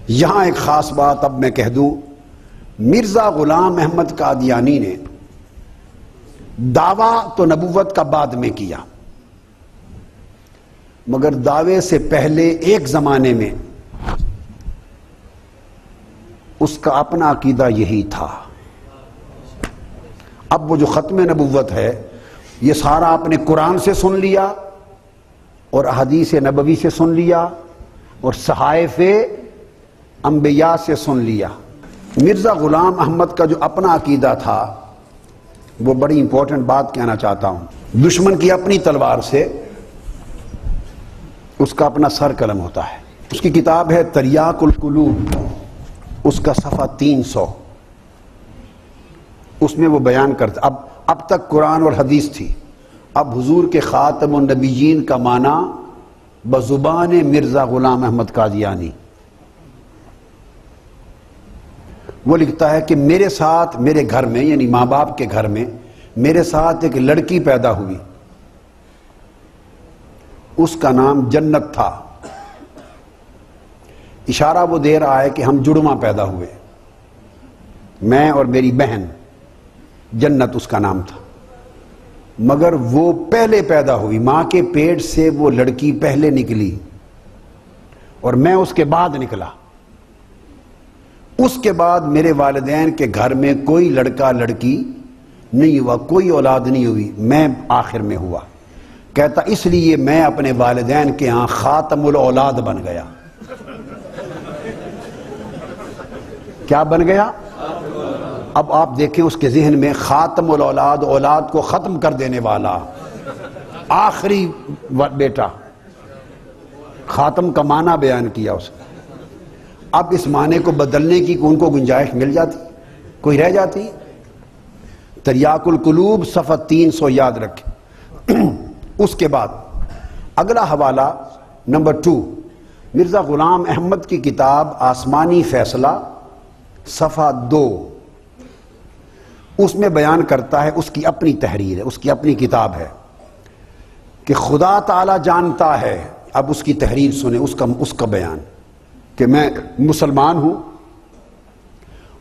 یہاں ایک خاص بات اب میں کہہ دوں، مرزا غلام احمد قادیانی نے دعویٰ تو نبوت کا بعد میں کیا، مگر دعوے سے پہلے ایک زمانے میں اس کا اپنا عقیدہ یہی تھا۔ اب وہ جو ختم نبوت ہے یہ سارا آپ نے قرآن سے سن لیا اور احادیث نبوی سے سن لیا اور صحائف انبیاء سے سن لیا۔ مرزا غلام احمد کا جو اپنا عقیدہ تھا وہ بڑی امپورٹنٹ بات کہنا چاہتا ہوں۔ دشمن کی اپنی تلوار سے اس کا اپنا سر قلم ہوتا ہے۔ اس کی کتاب ہے تریاق القلوب، اس کا صفحہ 300۔ اس میں وہ بیان کرتا، اب تک قرآن اور حدیث تھی، اب حضور کے خاتم النبیین کا معنی بزبان مرزا غلام احمد قادیانی۔ وہ لکھتا ہے کہ میرے ساتھ، میرے گھر میں یعنی ماں باپ کے گھر میں میرے ساتھ ایک لڑکی پیدا ہوئی، اس کا نام جنت تھا۔ اشارہ وہ دے رہا ہے کہ ہم جڑواں پیدا ہوئے، میں اور میری بہن، جنت اس کا نام تھا، مگر وہ پہلے پیدا ہوئی، ماں کے پیٹ سے وہ لڑکی پہلے نکلی اور میں اس کے بعد نکلا۔ اس کے بعد میرے والدین کے گھر میں کوئی لڑکا لڑکی نہیں ہوا، کوئی اولاد نہیں ہوئی، میں آخر میں ہوا۔ کہتا اس لیے میں اپنے والدین کے ہاں خاتم الاولاد بن گیا۔ کیا بن گیا؟ اب آپ دیکھیں اس کے ذہن میں خاتم الاولاد، اولاد کو ختم کر دینے والا، آخری بیٹا، خاتم کا معنی بیان کیا اس نے۔ اب اس معنی کو بدلنے کی ان کو گنجائش مل جاتی، کوئی رہ جاتی؟ تریاق القلوب صفحہ 300 یاد رکھیں۔ اس کے بعد اگلا حوالہ نمبر 2، مرزا غلام احمد کی کتاب آسمانی فیصلہ صفحہ 2۔ اس میں بیان کرتا ہے، اس کی اپنی تحریر ہے، اس کی اپنی کتاب ہے کہ خدا تعالی جانتا ہے۔ اب اس کی تحریر سنیں، اس کا بیان کہ میں مسلمان ہوں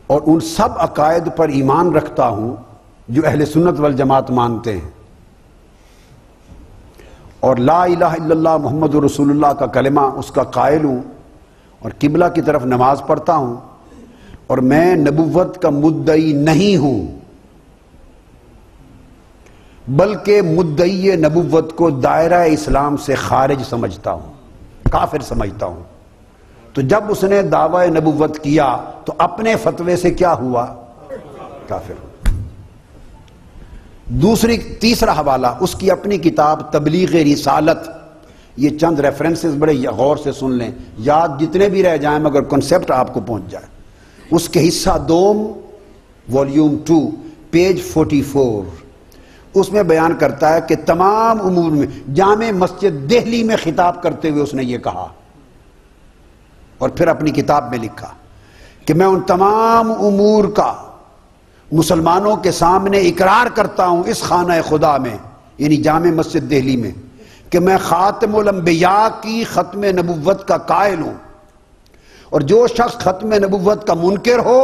اور ان سب عقائد پر ایمان رکھتا ہوں جو اہل سنت والجماعت مانتے ہیں، اور لا الہ الا اللہ محمد رسول اللہ کا کلمہ اس کا قائل ہوں، اور قبلہ کی طرف نماز پڑھتا ہوں، اور میں نبوت کا مدعی نہیں ہوں بلکہ مدعی نبوت کو دائرہ اسلام سے خارج سمجھتا ہوں، کافر سمجھتا ہوں۔ تو جب اس نے دعوی نبوت کیا تو اپنے فتوے سے کیا ہوا؟ کافر۔ تیسرا حوالہ اس کی اپنی کتاب تبلیغ رسالت۔ یہ چند ریفرنسز بڑے غور سے سن لیں، یاد جتنے بھی رہ جائیں مگر کنسپٹ آپ کو پہنچ جائے۔ اس کے حصہ دوم والیوم 2 پیج 44، اس میں بیان کرتا ہے کہ تمام امور میں، جامع مسجد دہلی میں خطاب کرتے ہوئے اس نے یہ کہا، اور پھر اپنی کتاب میں لکھا کہ میں ان تمام امور کا مسلمانوں کے سامنے اقرار کرتا ہوں اس خانہ خدا میں یعنی جامع مسجد دہلی میں کہ میں خاتم الانبیاء کی ختم نبوت کا قائل ہوں، اور جو شخص ختم نبوت کا منکر ہو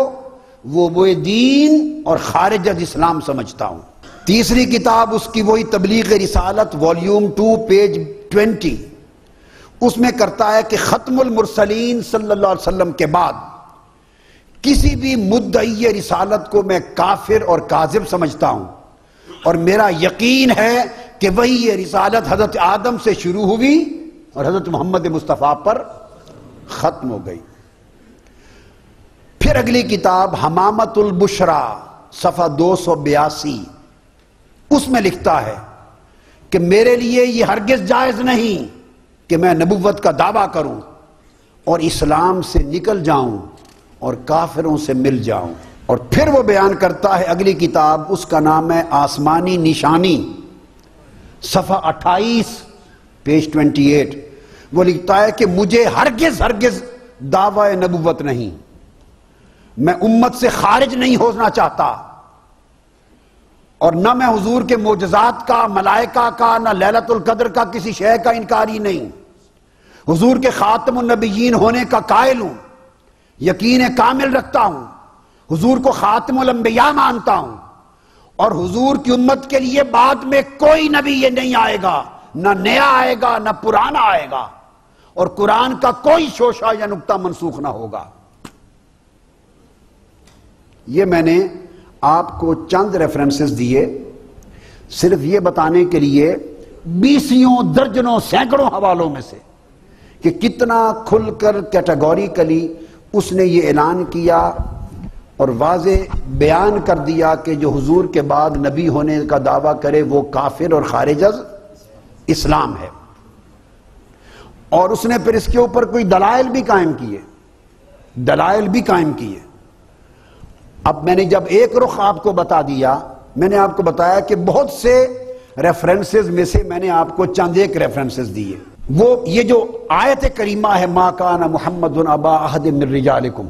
وہ دین اور خارج از اسلام سمجھتا ہوں۔ تیسری کتاب اس کی وہی تبلیغ رسالت والیوم 2 پیج 20، اس میں کرتا ہے کہ ختم المرسلین صلی اللہ علیہ وسلم کے بعد کسی بھی مدعی رسالت کو میں کافر اور کاذب سمجھتا ہوں، اور میرا یقین ہے کہ وہی یہ رسالت حضرت آدم سے شروع ہوئی اور حضرت محمد مصطفیٰ پر ختم ہو گئی۔ پھر اگلی کتاب حمامت البشرا صفحہ 282، اس میں لکھتا ہے کہ میرے لیے یہ ہرگز جائز نہیں کہ میں نبوت کا دعویٰ کروں اور اسلام سے نکل جاؤں اور کافروں سے مل جاؤں۔ اور پھر وہ بیان کرتا ہے اگلی کتاب، اس کا نام ہے آسمانی نشانی صفحہ 28 پیج 28، وہ لکھتا ہے کہ مجھے ہرگز دعوی نبوت نہیں، میں امت سے خارج نہیں ہونا چاہتا، اور نہ میں حضور کے معجزات کا، ملائکہ کا، نہ لیلۃ القدر کا کسی شے کا انکاری نہیں، حضور کے خاتم النبیین ہونے کا قائل ہوں، یقین کامل رکھتا ہوں، حضور کو خاتم الانبیاء مانتا ہوں، اور حضور کی امت کے لیے بعد میں کوئی نبی یہ نہیں آئے گا، نہ نیا آئے گا نہ پرانا آئے گا، اور قرآن کا کوئی شوشہ یا نقطہ منسوخ نہ ہوگا۔ یہ میں نے آپ کو چند ریفرنسز دیے صرف یہ بتانے کے لیے، بیسیوں درجنوں سینکڑوں حوالوں میں سے، کہ کتنا کھل کر کیٹیگوریکلی اس نے یہ اعلان کیا اور واضح بیان کر دیا کہ جو حضور کے بعد نبی ہونے کا دعویٰ کرے وہ کافر اور خارج از اسلام ہے۔ اور اس نے پھر اس کے اوپر کوئی دلائل بھی قائم کیے۔ اب میں نے جب ایک رخ آپ کو بتا دیا، میں نے آپ کو بتایا کہ بہت سے ریفرنسز میں سے میں نے آپ کو چند ایک ریفرنسز دیے۔ وہ یہ جو آیت کریمہ ہے ما کان محمد ابا احد من رجالکم،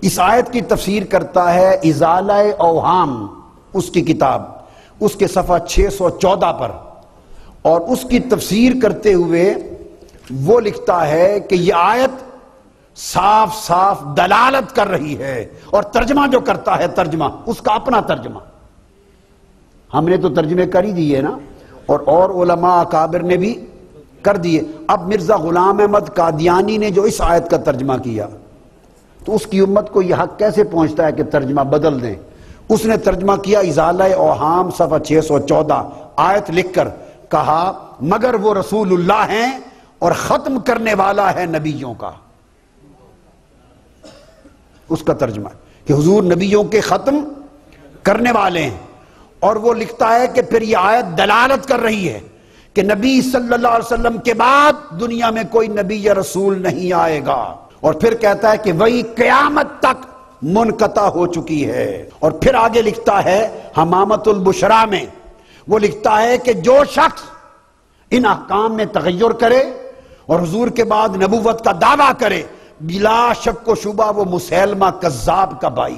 اس آیت کی تفسیر کرتا ہے ازالہ اوہام، اس کی کتاب، اس کے صفحہ 614 پر، اور اس کی تفسیر کرتے ہوئے وہ لکھتا ہے کہ یہ آیت صاف صاف دلالت کر رہی ہے، اور ترجمہ جو کرتا ہے ترجمہ اس کا اپنا ترجمہ، ہم نے تو ترجمے کر ہی دیے نا، اور علماء اکابر نے بھی کر دیے۔ اب مرزا غلام احمد قادیانی نے جو اس آیت کا ترجمہ کیا، تو اس کی امت کو یہ حق کیسے پہنچتا ہے کہ ترجمہ بدل دیں؟ اس نے ترجمہ کیا ازالہ اوہام صفحہ 614، آیت لکھ کر کہا مگر وہ رسول اللہ ہیں اور ختم کرنے والا ہے نبیوں کا۔ اس کا ترجمہ ہے کہ حضور نبیوں کے ختم کرنے والے ہیں، اور وہ لکھتا ہے کہ پھر یہ آیت دلالت کر رہی ہے کہ نبی صلی اللہ علیہ وسلم کے بعد دنیا میں کوئی نبی یا رسول نہیں آئے گا، اور پھر کہتا ہے کہ وہی قیامت تک منقطع ہو چکی ہے۔ اور پھر آگے لکھتا ہے حمامت البشرا میں، وہ لکھتا ہے کہ جو شخص ان احکام میں تغیر کرے اور حضور کے بعد نبوت کا دعویٰ کرے، بلا شک و شبہ وہ مسیلمہ کذاب کا بھائی